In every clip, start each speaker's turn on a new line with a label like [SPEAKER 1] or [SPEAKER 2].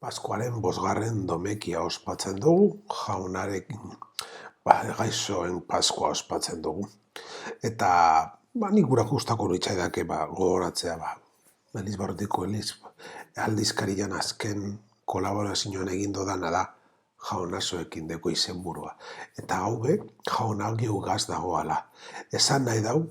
[SPEAKER 1] Paskoaren bosgarren domekia ospatzen dugu, jaunarekin, gaixoen Paskoa ospatzen dugu. Eta, nik gurak gustako nitzaidake gogoratzea, Elizbarrutiko aldizkarian azken kolaborazioan egin dodana da jaunasoekin deko izenburua. Eta hau jaunalgi ugaz dagoala. Esan nahi dau,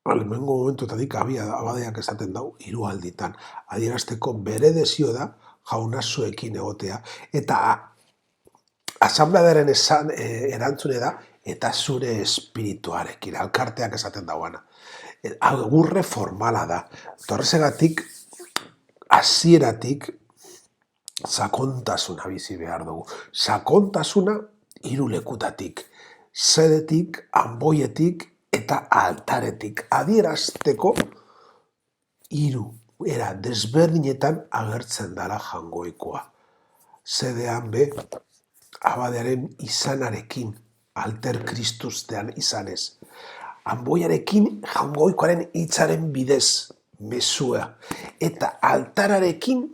[SPEAKER 1] lehenengo momentuetatik abadeak esaten dau, 3 alditan. Adierazteko bere desio da jaunasoekin egotea. Eta asanbleadaren erantzune da, eta zure espirituarekin, alkarteak esaten dauana. Agurre formala da. Horrezegatik, hasieratik, sakontasuna bizi behar dugu. Sakontasuna 3 lekutatik. Sedetik, anboietik, eta altaretik. Adierazteko 3 era desberdinetan agertzen dala jangoikoa. Sedean abadearen izanarekin, alter Kristustean izanez. Anboiarekin jangoikoaren hitzaren bidez, mezua. Eta altararekin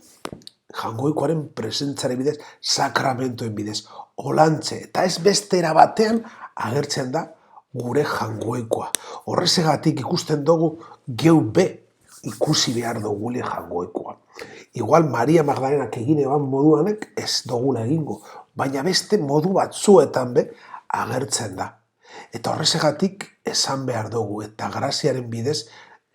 [SPEAKER 1] jangoikoaren presentzaren bidez, sakramentoen bidez. Olantze, eta ez beste era batean agertzen da gure jangoikoa. Horrezegatik ikusten dugu geu ikusi behar dugule jangoikoa. Igual Maria Magdalenak egin eban moduanek ez dugula egingo, baina beste modu batzuetan agertzen da. Eta horrezegatik esan behar dugu eta graziaren bidez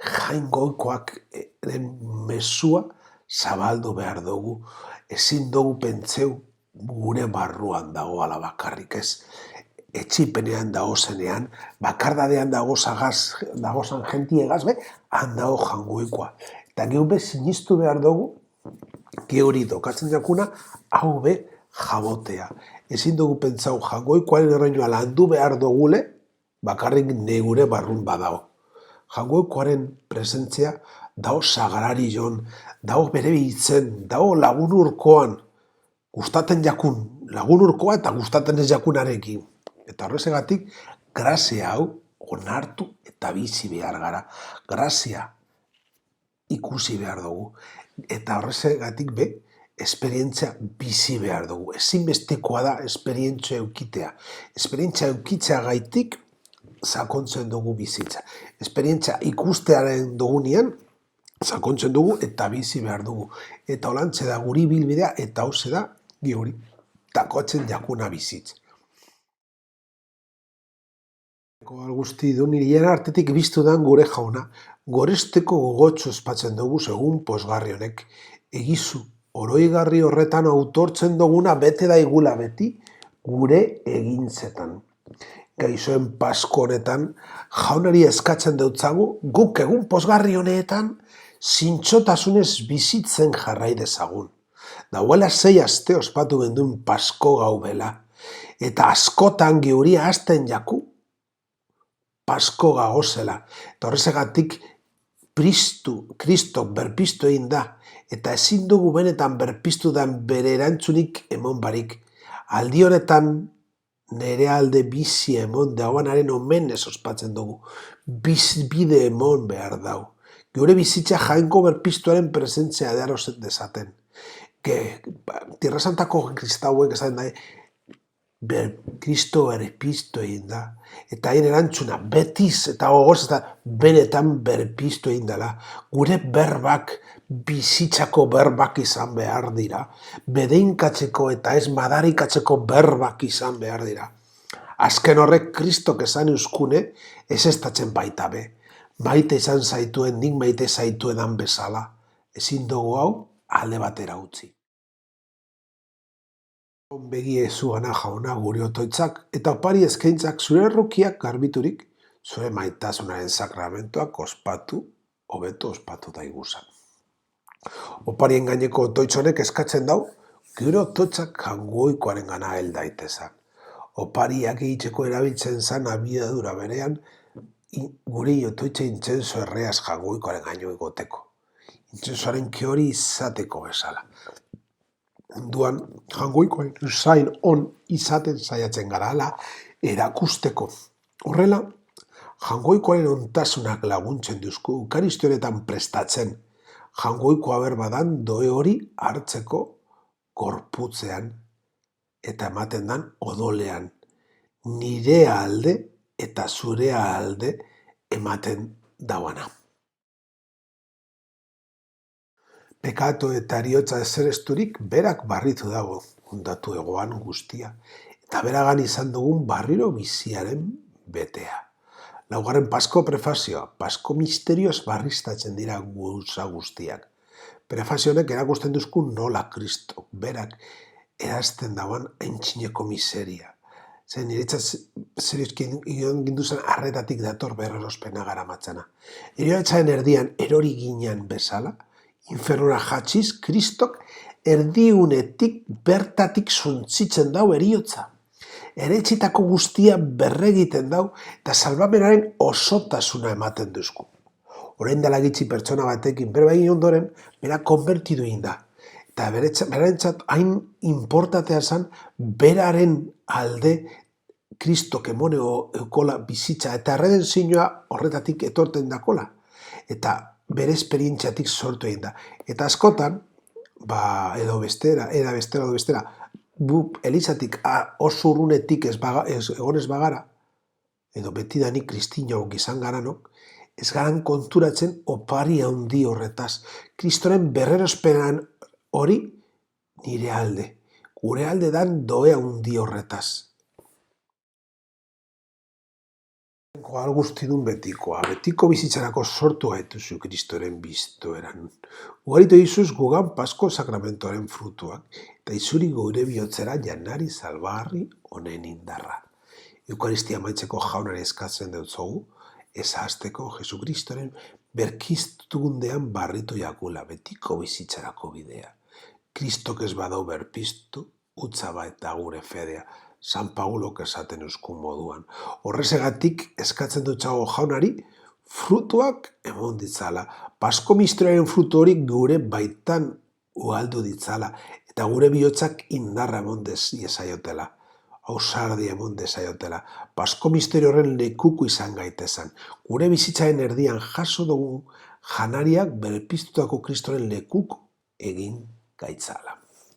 [SPEAKER 1] jangoikoaren mezua zabaldu behar dugu. Ezin dugu pentseu gure barruan dagoala bakarrik ez. Etxipenean dagozenean, bakardadean dagozan jentiegaz, han dago jangoikoa. Eta geu sinistu behar dugu, geuri dokatzen jakuna, hau jabotea. Ezin dugu pentsau jangoikoaren erreinua landu behar dugule, bakarrik negure barrun badago. Jangoikoaren presentzia dago sagrarion, dago bere bihitzen, dago lagun urkoan, gustaten jakun lagun urkoa eta gustaten ez jakunarekin. Eta horrezegatik, grazia hau onartu eta bizi behar gara. Grazia ikusi behar dugu. Eta horrezegatik esperientzia bizi behar dugu. Ezinbestekoa da esperientzia eukitea. Esperientzia eukitzea gaitik sakontzen dugu bizitza. Esperientzia ikustearen dugunean sakontzen dugu eta bizi behar dugu. Eta holantze da guri bilbidea eta hauze da guri takotzen jakuna bizitza. Guzti du nirien artetik biztu dan gure jauna, goresteko gogotxo espatzen dugu segun posgarri honek. Egizu, oroigarri horretan autortzen duguna bete daigula beti gure egintzetan. Gaixoen Pasko honetan, jaunari eskatzen deutzagu, guk egun posgarri honetan, zintxotasunez bizitzen jarrai dezagun. Dauela 6 aste ospatu genduen Pasko gau bela, eta askotan geuria hasten jaku, Pasko gagozela. Eta horrezegatik Kristok berpiztu egin da. Eta ezin dugu benetan berpiztu dan bere erantzunik emon barik. Aldi honetan nere alde bizi emon dauanaren omenez ospatzen dugu. Bide emon behar dau. Geure bizitza jainko berpiztuaren presentzia dearozen dezaten. Tierra Santako kristauek esaten da, Kristo berpiztu egin da. Eta hain erantzuna betiz eta gogoz eta benetan berpiztu egin dela. Gure berbak, bizitzako berbak izan behar dira. Bedeinkatzeko eta ez madarikatzeko berbak izan behar dira. Azken horrek Kristok esan euskune ez estatzen baita be. Maite izan zaituen, nik maite zaituedan bezala. Ezin dugu hau alde batera utzi. Begi ezuana jauna gure otoitzak eta opari eskaintzak zure errukiak garbiturik, zure maitasunaren sakramentoak hobeto ospatu daiguzan. Oparien gaineko otoitzonek eskatzen dau, gure otoitzak jangoikoaren gana hel daitezak. Opariak egiteko erabiltzen zan abiadura berean, gure otoitza intzenso erreaz jangoikoaren gaino egoteko. Intzensoaren keori izateko bezala. Munduan, jangoikoen zain on izaten saiatzen garala erakusteko. Horrela, jangoikoaren ontasunak laguntzen duzku eukaristionetan prestatzen. jangoikoa berbadan doe hori hartzeko gorputzean eta ematen dan odolean, nirea alde eta zurea alde ematen dauana. Pekatu eta eriotza ezeresturik berak barritu dago, ondatu egoan guztia, eta beragan izan dugun barriro biziaren betea. Laugarren Pasko prefazioa, Pasko misterioz barriztatzen dira gauza guztiak. Prefazionek erakusten duzku nola Kristok berak erazten dauan aintzineko miseria. Zer niretzat seriozkin ginduzen arretatik dator berrospena garamatzana. Eriotzaren erdian erori ginean bezala, infernura jatxiz, Kristok erdiunetik bertatik zuntzitzen dau eriotza. Eretxitako guztia berregiten dau eta salbamenaren osotasuna ematen duzku. Orain dela gitxi pertsona batekin berba egin ondoren, bera konbertidu egin da. Eta berentzat hain inportatea zen, beraren alde Kristok emoneo eukola bizitza eta erredenzioa horretatik etorten dakola. Eta bere esperientziatik sortu egin da. Eta askotan, edo bestera, Elizatik oso urrunetik egonez bagara, edo betidanik kristinaok izan garanok, ez garan konturatzen opari handi horretaz. Kristoren berrerospenan hori nire alde. Gure alde dan doe handi horretaz. Guztidun betikoa. Betiko bizitzarako sortu gaituzu Kristoren biztoeran. Ugaritu dizuz gugan Pasko sakramentoaren frutuak, eta izuri gure bihotzera janari salbarri honen indarra. Eukaristia maitzeko jaunari eskatzen dutzogu, ez hasteko Jesukristoren berkiztundean barritu jakula betiko bizitzarako bidea. Kristok ez badau berpiztu, utzaba eta gure fedea. San Paulok esaten euskun moduan. Horrezegatik eskatzen dutxago jaunari, frutuak emon ditzala. Pasko misterioaren frutu hori gure baitan ugaldu ditzala, eta gure bihotzak indarra emon desaiotela. Ausardi emon desaiotela. Pasko misterio horren lekuko izan gaitezan. Gure bizitzaren erdian jaso dugu janariak berpiztutako Kristoren lekuko egin gaitzala.